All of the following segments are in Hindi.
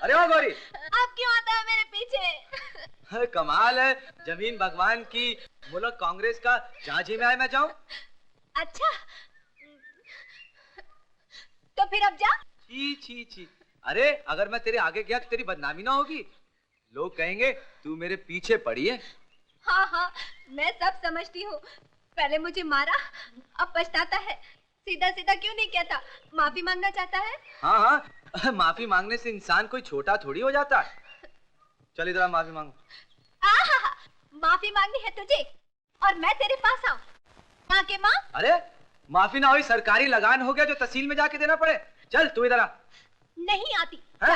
अरे ओ गौरी, अब क्यों आता है मेरे पीछे? कमाल है, जमीन भगवान की, मुल्क कांग्रेस का, जहाँ जी में आए मैं जाऊं। अच्छा, तो फिर अब जा। छी छी छी, अरे अगर मैं तेरे आगे गया तो तेरी बदनामी ना होगी? लोग कहेंगे तू मेरे पीछे पड़ी है। हाँ हाँ, मैं सब समझती हूँ। पहले मुझे मारा, अब पछताता है। सीधा सीधा क्यों नहीं कहता, माफी मांगना चाहता है? हाँ हाँ, माफी मांगने से इंसान कोई छोटा थोड़ी हो जाता है। चल इधर माफी मांगो। माफी मांगनी है तुझे और मैं तेरे पास आऊं? माँ के माँ? अरे माफी ना हुई, सरकारी लगान हो गया जो तहसील में जाके देना पड़े। चल तू इधर आ। नहीं आती है?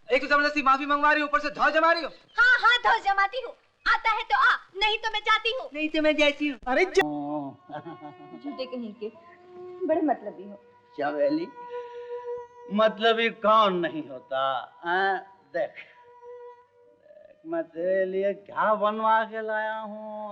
एक तो जबरदस्ती माफी मंगवा रही हो, ऊपर से धौ जमा रही हो। हाँ हाँ, धौ जमाती हूँ। आता है तो आ, नहीं तो मैं जाती हूँ। नहीं तो मैं जैसी हूँ। अरे झूठे कहीं के, बड़े मतलबी हो। चमेली, मतलबी कौन नहीं होता? देख मैं तेरे लिए क्या बनवा के लाया हूँ।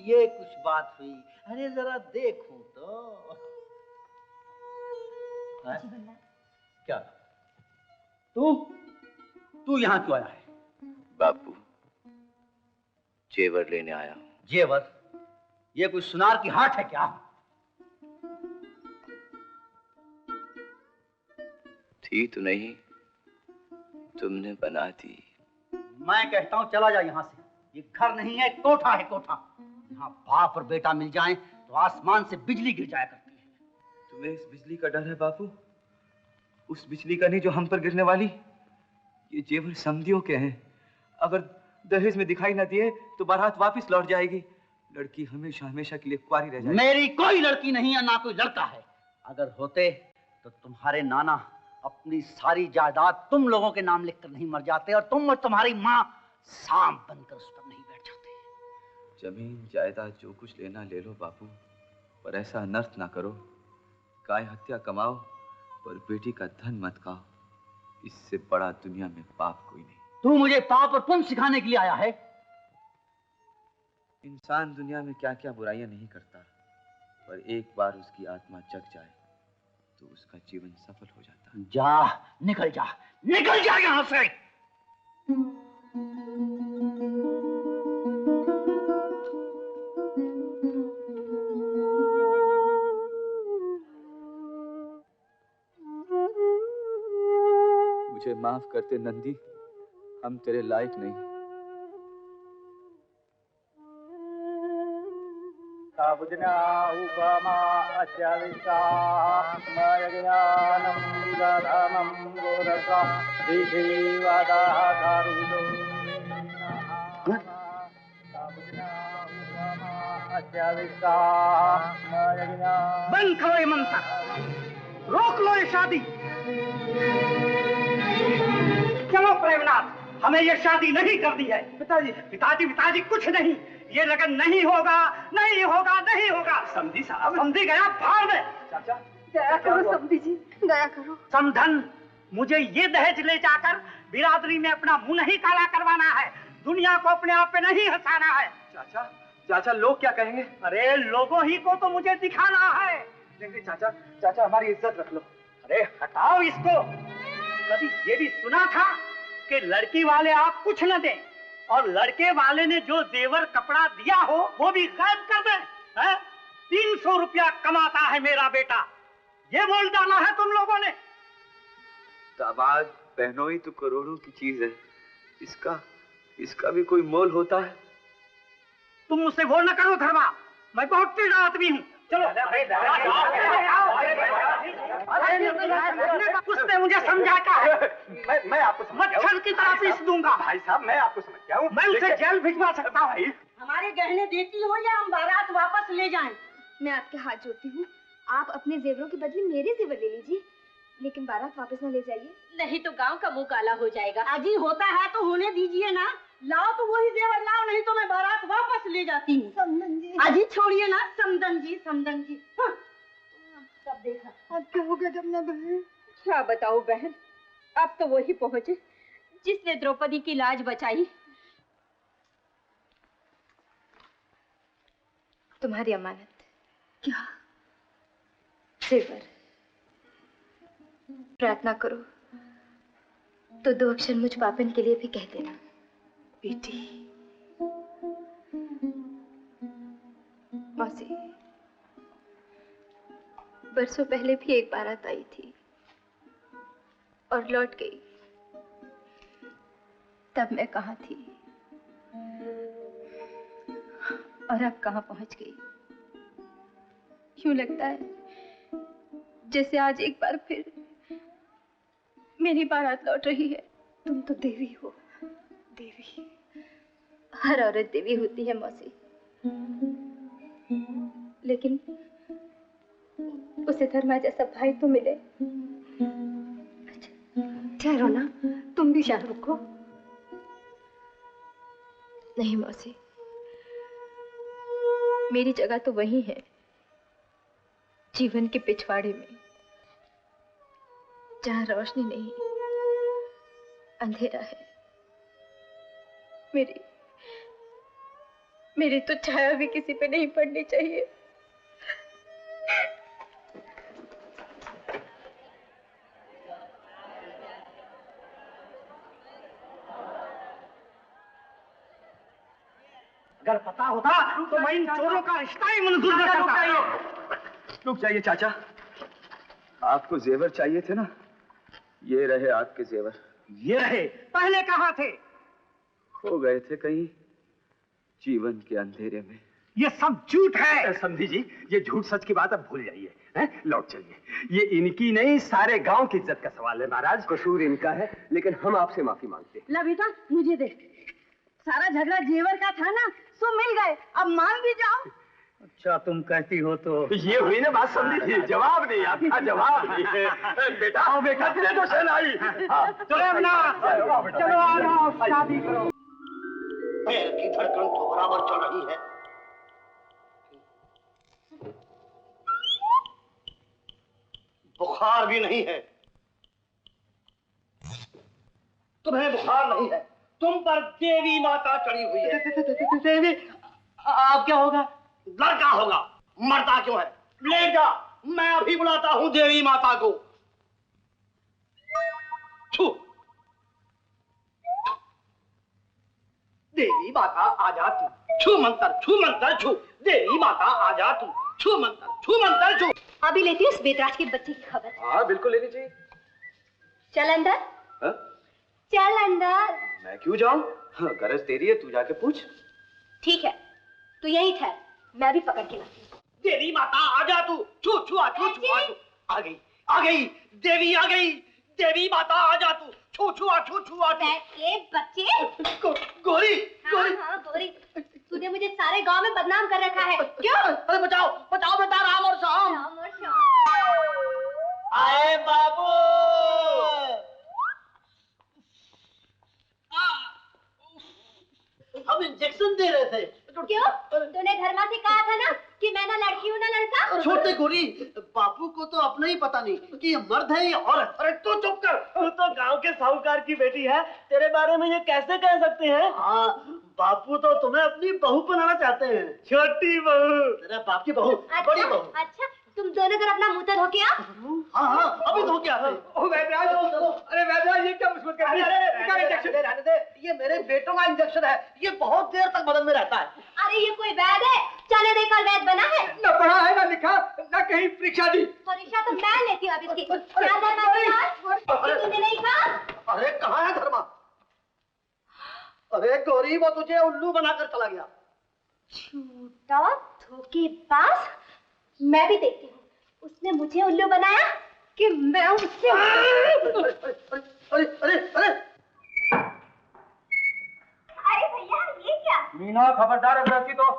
ये कुछ बात हुई। अरे जरा देखूं तो। क्या तू यहाँ क्यों आया है? बापू, जेवर लेने आया हूँ। जेवर? ये कोई सुनार की हाट है क्या? थी तो नहीं, तुमने बना दी। मैं कहता हूँ चला जा यहाँ से। ये घर नहीं है, कोठा है कोठा। यहाँ बाप और बेटा मिल जाएं तो आसमान से बिजली गिर जाया करती है। तुम्हें इस बिजली का डर है बापू? उस बिजली का नहीं जो हम पर गिरने वाली। ये जेवर समधियों के हैं, अगर दहेज में दिखाई न दिए तो बारात वापस लौट जाएगी। लड़की हमेशा हमेशा के लिए कुंवारी रह जाएगी। मेरी कोई लड़की नहीं है, ना कोई लड़का है। अगर होते तो तुम्हारे नाना अपनी सारी जायदाद तुम लोगों के नाम लिखकर नहीं मर जाते और तुम और तुम्हारी माँ सांप बनकर उस पर नहीं बैठ जाते। जमीन जायदाद जो कुछ लेना ले लो बापू, पर ऐसा अनर्थ ना करो। गाय हत्या कमाओ पर बेटी का धन मत खाओ। इससे बड़ा दुनिया में पाप कोई नहीं। तू मुझे पाप और पुण्य सिखाने के लिए आया है? इंसान दुनिया में क्या क्या बुराइयां नहीं करता, पर एक बार उसकी आत्मा जग जाए तो उसका जीवन सफल हो जाता है। जा, निकल जा, निकल जा यहाँ से। मुझे माफ करते नंदी, हम तेरे लायक नहीं। साबुजना उपमा अश्याविष्टा मयज्ञानं दधमं गोरसा विधिवदः कारुणो। साबुजना उपमा अश्याविष्टा मयज्ञानं। बंद करो ये मंत्र, रोक लो ये शादी। चलो प्रेमनाथ, हमें ये शादी नहीं करनी है। पिताजी पिताजी पिताजी कुछ नहीं, ये लगन नहीं होगा, नहीं होगा, नहीं होगा। समझी साहब, समझी गया भाड़ में। चाचा दया करो समधी जी, दया करो। समधन, मुझे ये दहेज ले जाकर बिरादरी में अपना मुंह नहीं काला करवाना है, दुनिया को अपने आप पे नहीं हंसाना है। चाचा चाचा, लोग क्या कहेंगे? अरे लोगों ही को तो मुझे दिखाना है। नहीं चाचा, चाचा हमारी इज्जत रख लो। अरे हटाओ इसको। कभी ये भी सुना था कि लड़की वाले आप कुछ न दें और लड़के वाले ने जो जेवर कपड़ा दिया हो वो भी गायब कर दे। 300 रुपया कमाता है मेरा बेटा, ये बोल डाला है तुम लोगों ने। दामाद बहनों ही तो करोड़ों की चीज है, इसका भी कोई मोल होता है? तुम मुझसे बोल न करो धर्मा, मैं बहुत टेढ़ा आदमी हूँ। चलो उसने मुझे समझा क्या है? मैं आपको मच्छर की तरह पीस दूंगा। भाई साहब मैं आपको समझ गया हूँ। मैं उसे जेल भिजवा सकता हूँ। हमारे गहने देती हो या हम बारात वापस ले जाएं? मैं आपके हाथ जोड़ती हूँ, आप अपने जेवरों के बदले मेरे जेवर ले लीजिए, लेकिन बारात वापस न ले जाइए। नहीं तो गांव का मुंह काला हो जाएगा। अजी होता है तो होने दीजिए ना। लाओ तो वही जेवर लाओ, नहीं तो मैं बारात वापस ले जाती हूँ। समधन जी, अजी छोड़िए ना। समधन जी, समधन जी। हाँ। सब देखा। अब क्या होगा जब न बहन? क्या बताओ बहन, अब तो वही पहुंचे जिसने द्रौपदी की लाज बचाई। तुम्हारी अमानत। क्या? जेवर। प्रार्थना करो तो 2 अक्षर मुझ पापन के लिए भी कह देना। बेटी। मौसी, बरसों पहले भी एक बारात आई थी और लौट गई। तब मैं कहाँ थी और अब कहाँ पहुंच गई। यूं लगता है जैसे आज एक बार फिर मेरी बारात लौट रही है। तुम तो देवी हो, देवी। हर औरत देवी होती है मौसी, लेकिन उसे धर्मा जैसा भाई तो मिले। ठहरो ना, तुम भी शाह रुको। नहीं मौसी, मेरी जगह तो वही है, जीवन के पिछवाड़े में, जहां रोशनी नहीं, अंधेरा है। मेरी तो छाया भी किसी पे नहीं पड़नी चाहिए। अगर पता होता तो मैं इन चोरों का रिश्ता ही मंजूर न करता। रुक जाइए चाचा, आपको जेवर चाहिए थे ना, ये रहे आपके जेवर। ये रहे, पहले कहाँ थे? खो गए थे कहीं जीवन के अंधेरे में। ये सब झूठ है। समझी जी, ये झूठ सच की बात अब भूल जाइए, हैं? लौट चलिए। ये इनकी नहीं, सारे गांव की इज्जत का सवाल है महाराज। कसूर इनका है, लेकिन हम आपसे माफी मांगते हैं। ला बेटा, मुझे दे। सारा झगड़ा जेवर का था ना, सो मिल गए, अब मान भी जाओ। अच्छा तुम कहती हो तो ये हुई ना बात, समझी थी। जवाब नहीं आपका, जवाब नहीं है। बेटा आओ, बेटा तेरे तो शहनाई। चलो ना, चलो आ जाओ, शादी करो। पैर की धड़कन तो बराबर चल रही है। बुखार भी नहीं है। तुम्हें बुखार नहीं है, तुम पर देवी माता चढ़ी हुई है। देवी, आप क्या होगा? लड़का होगा, मरता क्यों है? ले जा, मैं अभी बुलाता हूं देवी माता को। छू, देवी माता आ जा तू। छू मंत्र छू। देवी माता आ जा तू। छू मंत्र छू। अभी लेती हूँ उस बेतराज के बच्चे की खबर। हाँ बिल्कुल लेनी चाहिए। चल अंदर। हा? चल अंदर। मैं क्यों जाऊं? हाँ, गरज तेरी है, तू जाके पूछ। ठीक है, तू यहीं ठहर, मैं भी पकड़ के लाती हूँ। देवी माता आ जा तू। छू आ गई देवी आ गई। देवी माता आ जा तू। छू के बच्चे। गोरी हाँ, गोरी। तूने मुझे सारे गांव में बदनाम कर रखा है। क्यों? अरे बचाओ बेटा, राम और श्याम। आए बाबू। हम इंजेक्शन दे रहे थे। क्यों? तूने धर्मा से कहा था ना कि मैं ना लड़की हूँ ना लड़का। छोटे गोरी, बापू को तो अपना ही पता नहीं कि ये मर्द है या औरत। अरे तू चुप कर। तू तो गांव के साहूकार की बेटी है, तेरे बारे में ये कैसे कह सकते हैं? हाँ, बापू तो तुम्हें अपनी बहू बनाना चाहते हैं। छोटी बहू। तेरे बाप की बहू, बड़ी बहू। अच्छा, तुम दोनों कर अपना मुंह तो धो के आओ। हाँ, अभी धो के आते। अरे वैद्यराज, ये क्या मुश्किल कर रही है? रहने दे, ये मेरे बेटों का इंजेक्शन है, ये बहुत देर तक बदन में रहता है। अरे ये कोई वैद है? चने देकर वैद बना है? न पढ़ा है, न लिखा, न कहीं परीक्षा दी। परीक्षा तो मैं लेती हूँ अब इसकी। क्या धर्मा के साथ? तूने नहीं कहा? अरे कहाँ है धर्मा? अरे गौरी, वो तुझे उल्लू बनाकर चला गया। झूठा धोखेबाज। मैं भी देखती हूँ, उसने मुझे उल्लू बनाया कि मैं उससे। अरे भैया, ये क्या? मीना, खबरदार अगर तो।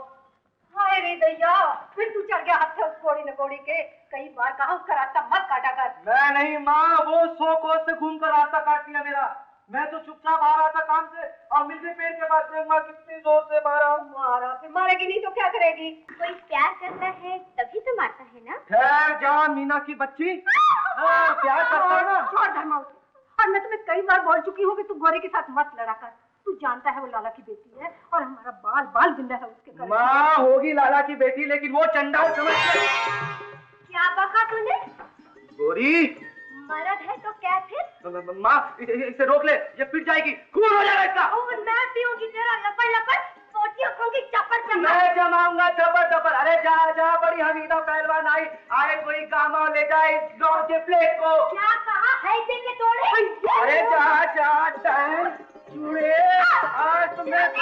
हाय रे दैया, फिर तू चढ़ गया हाथ से उस घोड़ी न घोड़ी के। कई बार कहा उसका रास्ता मत काटा कर। मैं नहीं माँ, वो 100 कोस से घूम कर रास्ता काट लिया मेरा। मैं तो चुपचाप आ रहा था काम से और मिलके पेड़ के पास से माँ कितनी जोर से मारा। फिर मारेगी नहीं तो क्या करेगी? कोई प्यार करता है तभी तो मारता है ना। ठहर जा मीना की बच्ची। प्यार करता है ना। छोड़ धर्मा उसे। और मैं तुम्हें कई बार बोल चुकी हूँ कि तू गोरे के साथ मत लड़ा कर। तू जानता है वो लाला की बेटी है और हमारा बाल बाल जिंदा है उसके घर। माँ होगी लाला की बेटी, लेकिन वो चंडाल समझ के। क्या बका तूने? गोरी मर्द है तो क्या फिर? माँ इसे रोक ले, ये पिट जाएगी, खून हो जाएगा इसका। और मैं पीऊंगी तेरा लपड़ लपड़, सोटियों खाऊंगी चपर चपर। मैं जमाऊंगा चपर चपर। अरे जा जा, बड़ी हमीदा पहलवान आई, आए कोई गामा ले जाए इस लौह के प्लेट को। क्या कहा है के तोड़े? अरे जा जा टहल चूड़े, आज तुम्हें की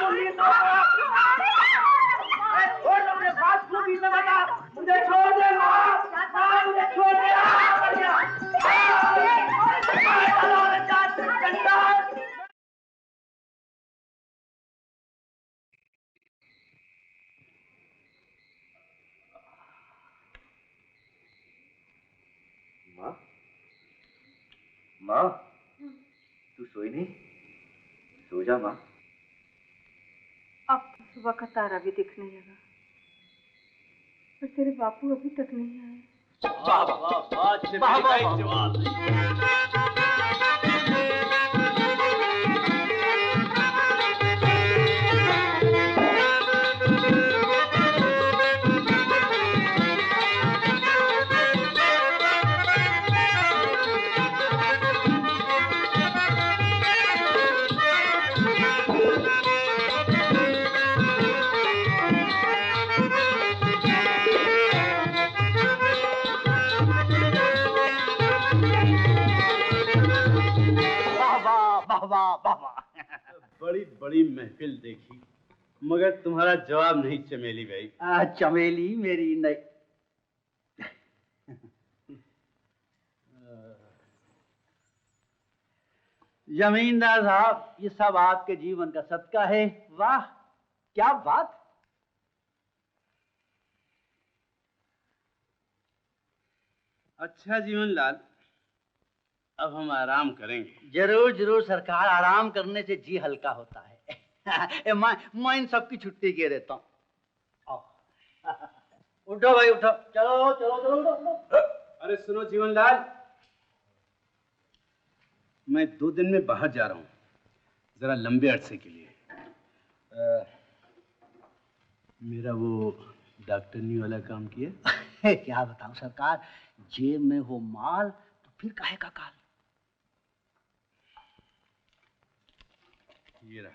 मुंडी तोड़ा। छोड़ दो मुझे, बात क्यों बीच में बता? मुझे छोड़ दे माँ, मुझे छोड़ दे। माँ माँ, तू सोई नहीं? सो जा माँ। अब सुबह का तारा भी दिखने लगा, पर तेरे बापू अभी तक नहीं आए। वाह वाह वाह वाह जवाब। बड़ी बड़ी महफिल देखी, मगर तुम्हारा जवाब नहीं चमेली भाई। चमेली मेरी नहीं। जमींदार साहब, ये सब आपके जीवन का सदका है। वाह क्या बात। अच्छा जीवनलाल, अब हम आराम करेंगे। जरूर जरूर सरकार, आराम करने से जी हल्का होता है। मैं इन सबकी छुट्टी दे देता हूँ। उठो भाई उठो, चलो चलो चलो उठो। अरे सुनो जीवनलाल, मैं 2 दिन में बाहर जा रहा हूँ, जरा लंबे अरसे के लिए। मेरा वो डॉक्टरनी वाला काम किया। क्या बताऊं सरकार, जेब में हो माल तो फिर काहे का काल। ये रहा।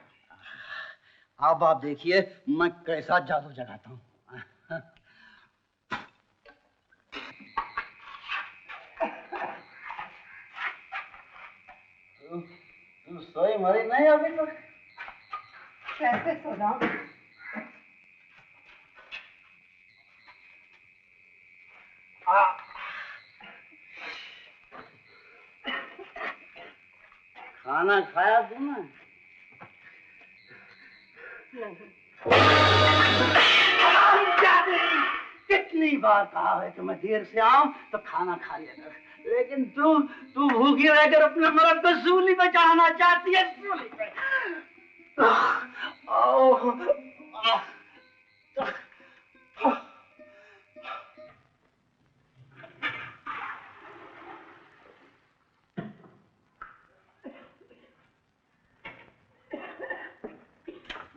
अब आप देखिए मैं कैसा जादू जगाता हूँ। तू सोई मरी नहीं अभी तो? कैसे सो जाऊं? खाना खाया तूने? कितनी बार कहा है कि मैं देर से आऊं तो खाना खा लिया कर, लेकिन तू भूखी रहकर अपने मर्द को सूली पे चढ़ाना चाहती है। सूली पे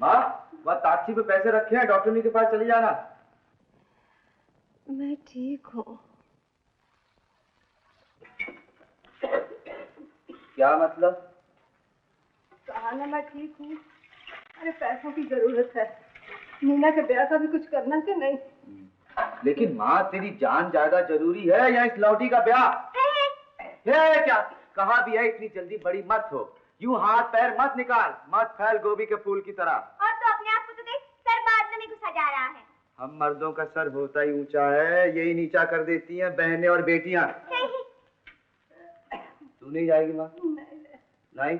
माँ, वह ताक्षी पे पैसे रखे हैं, डॉक्टरनी के पास चली जाना। मैं ठीक हूँ। क्या मतलब? कहा ना मैं ठीक हूँ। अरे पैसों की जरूरत है, मीना के ब्याह का भी कुछ करना कि नहीं? लेकिन माँ, तेरी जान ज्यादा जरूरी है या इस लौटी का ब्याह? है क्या? कहा भी है इतनी जल्दी बड़ी मत हो, यूं हाथ पैर मत निकाल, मत फैल गोभी के फूल की तरह। और तो अपने आप को तो देख, सर बाद में घुसा जा रहा है। हम मर्दों का सर होता ही ऊंचा है, यही नीचा कर देती हैं बहनें और बेटियां। तू नहीं जाएगी माँ? नहीं?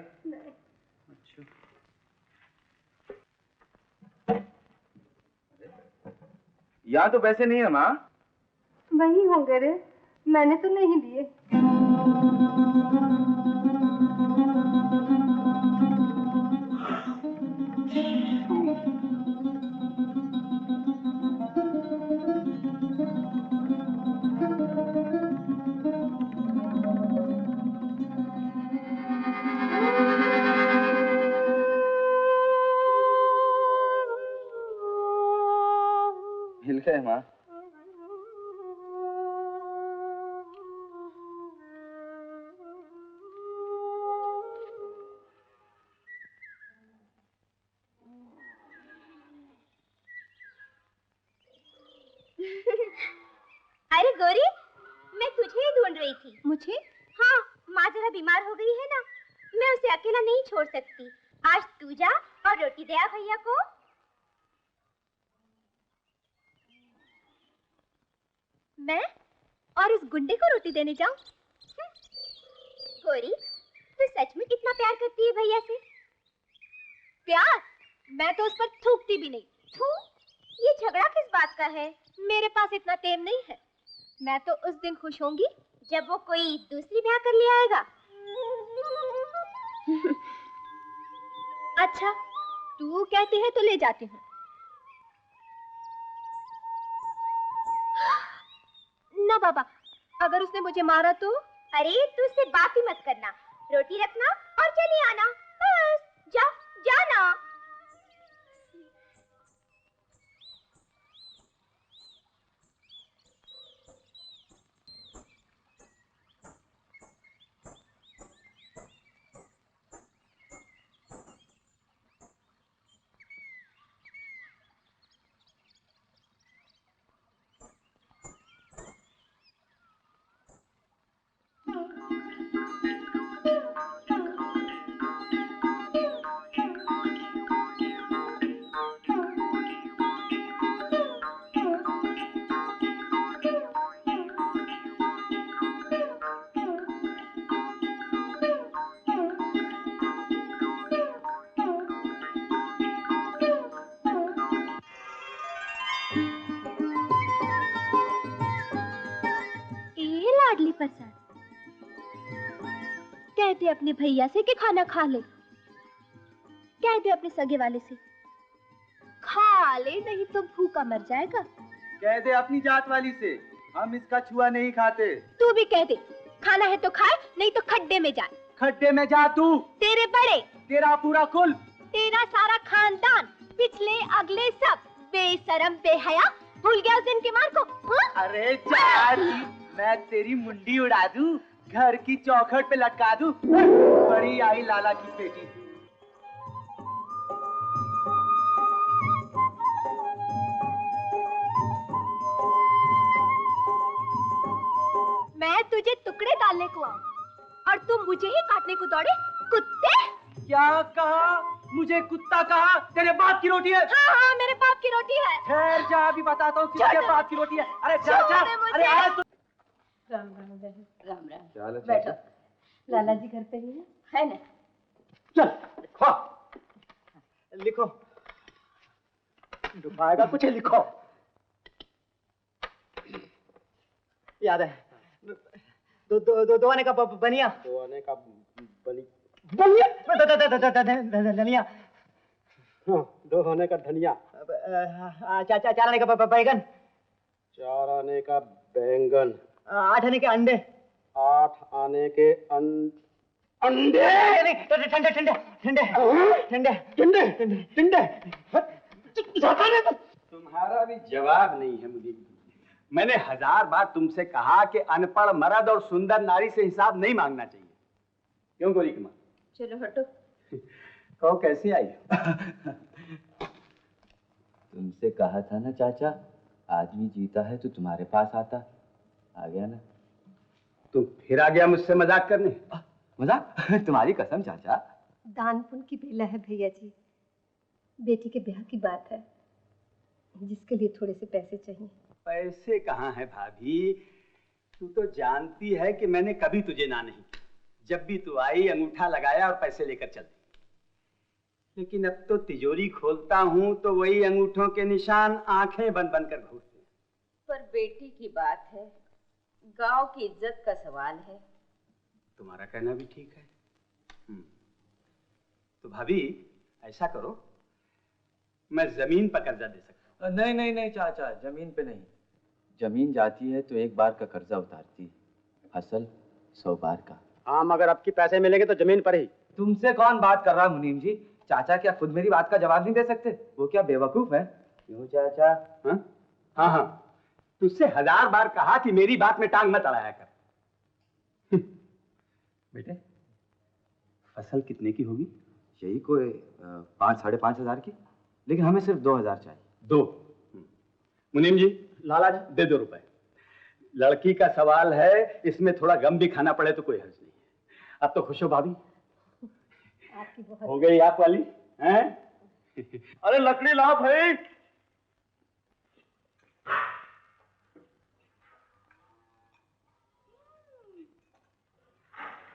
अच्छा। यहाँ तो पैसे नहीं है माँ। वही होंगे रे, मैंने तो नहीं दिए। मिल गए माँ। अरे गौरी, मैं तुझे ही ढूंढ रही थी। मुझे? हाँ, माँ जरा बीमार हो गई है ना, मैं उसे अकेला नहीं छोड़ सकती। आज तू जा और रोटी दे आ भैया को। मैं और उस गुंडे को रोटी देने जाऊं? गौरी, तू सच में कितना प्यार करती है भैया से? प्यार? मैं तो उस पर थूकती भी नहीं। थू? ये झगड़ा किस बात का है? मेरे पास इतना टेम नहीं है। मैं तो उस दिन खुश होंगी जब वो कोई दूसरी ब्याह कर ले आएगा। अच्छा, तू कहती है तो ले जाती हूँ। ना बाबा, अगर उसने मुझे मारा तो? अरे तू उससे बात ही मत करना, रोटी रखना और चली आना, बस। जा जाना। कह दे अपने भैया से कि खाना खा ले। कह दे अपने सगे वाले से खा ले, नहीं तो भूखा मर जाएगा। कह दे अपनी जात वाली से हम इसका छुआ नहीं खाते। तू भी कह दे, खाना है तो खाए, नहीं तो खड्डे में जाए। खड्डे में जा तू, तेरे बड़े, तेरा पूरा कुल, तेरा सारा खानदान, पिछले अगले सब, बेशरम बेहया, भूल गया उस दिन के मार को? हाँ? अरे जारी, मैं तेरी मुंडी उड़ा दूं, घर की चौखट पे लटका दूं। बड़ी आई लाला की बेटी। मैं तुझे टुकड़े डालने को आऊं और तुम मुझे ही काटने को दौड़े, कुत्ते। क्या कहा? मुझे कुत्ता कहा? तेरे बाप की रोटी है। हाँ हाँ, मेरे बाप की रोटी है। ठहर जा, अभी बताता हूँ किसके बाप की रोटी है। अरे जा जा, अरे आ तू। राम राम बहन, राम राम। क्या हाल है? बैठो। लाला जी घर पे ही है ना? चल लिखो, लिखो, डुबाएगा कुछ लिखो। याद है दो आने का बनिया, दो आने का बनिया, धनिया, दो होने का धनिया, चार आने का बैगन, चार आने का बैंगन, आठ आने के अंडे, आठ आने के अंडे, ठंडे ठंडे ठंडे ठंडे ठंडे ठंडे। तुम्हारा भी जवाब नहीं है मुझे। मैंने 1000 बार तुमसे कहा कि अनपढ़ मर्द और सुंदर नारी से हिसाब नहीं मांगना चाहिए। क्यों गोरी की माँ? चलो हटो। कहो कैसी आई? तुमसे कहा था ना चाचा, आदमी जीता है तो तुम्हारे पास आता। आ गया ना? तुम फिर आ गया मुझसे मजाक करने? मजाक? तुम्हारी कसम चाचा। दान पुण्य की बेला है भैया जी। बेटी के ब्याह की बात है, जिसके लिए थोड़े से पैसे चाहिए। पैसे कहाँ है भाभी? तू तो जानती है कि मैंने कभी तुझे ना नहीं की। जब भी तू आई अंगूठा लगाया और पैसे लेकर चल दी। लेकिन अब तो तिजोरी खोलता हूँ तो वही अंगूठों के निशान आंखें बंद बंद कर घूमते हैं। पर बेटी की बात है, गांव की इज्जत का सवाल है। तुम्हारा कहना भी ठीक है। तो भाभी ऐसा करो, मैं जमीन पर कर्जा दे सकता हूँ। नहीं नहीं नहीं चाचा, जमीन पे नहीं। जमीन जाती है तो एक बार का कर्जा उतारती, फसल 100 बार का। हाँ, मगर अब की पैसे मिलेंगे तो जमीन पर ही। तुमसे कौन बात कर रहा है मुनीम जी? चाचा क्या खुद मेरी बात का जवाब नहीं दे सकते? वो क्या बेवकूफ है? क्यों चाचा? हाँ? हाँ हाँ, तुझसे 1000 बार कहा कि मेरी बात में टांग मत अड़ाया कर। बेटे, फसल कितने की होगी? यही कोई 5-5.5 हजार की, लेकिन हमें सिर्फ 2000 चाहिए। 2। मुनीम जी, लाला जी, दे 2 रुपए। लड़की का सवाल है, इसमें थोड़ा गम भी खाना पड़े तो कोई हर्ज नहीं। अब तो खुश हो भाभी? हो गई आप वाली हैं? अरे लकड़ी लाओ भाई।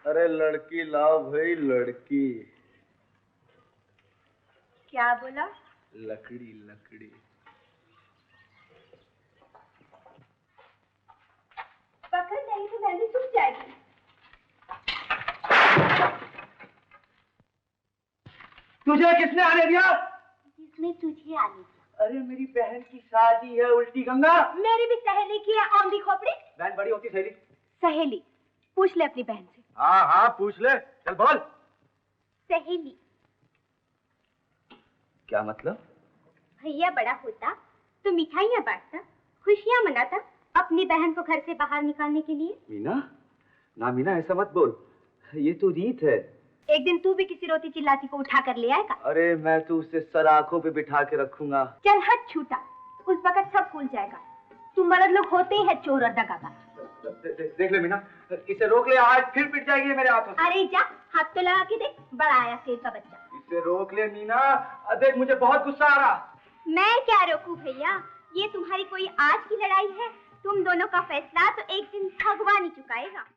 अरे लड़की लाओ भाई, लड़की। क्या बोला? लकड़ी लकड़ी। पकड़ नहीं तो मैं भी सूख जाएगी। तुझे किसने आने दिया? जिसने तुझे आने दिया। अरे मेरी बहन की शादी है, उल्टी गंगा। मेरी भी सहेली की है, औंधी खोपड़ी। बहन बड़ी होती सहेली। सहेली पूछ ले अपनी बहन से। हाँ हाँ पूछ ले, चल बोल। सहेली। क्या मतलब? भैया बड़ा होता तो मिठाइयाँ बांटता, खुशियाँ मनाता अपनी बहन को घर से बाहर निकालने के लिए। मीना, ना मीना ऐसा मत बोल, ये तो रीत है। एक दिन तू भी किसी रोती चिल्लाती को उठा कर ले आएगा। अरे मैं तो उसे सर आंखों पे बिठा के रखूंगा। चल हट छूटा, उस वक्त सब भूल जाएगा। तुम मर्द लोग होते ही है चोर और दगाबाज। देख ले मीना, इसे रोक ले, आज फिर पिट जाएगी मेरे हाथों से। अरे जा, हाथ तो लगा के देख, बड़ा आया शेर का बच्चा। इसे रोक ले मीना, देख मुझे बहुत गुस्सा आ रहा। मैं क्या रोकूं भैया, ये तुम्हारी कोई आज की लड़ाई है। तुम दोनों का फैसला तो एक दिन भगवान ही चुकाएगा।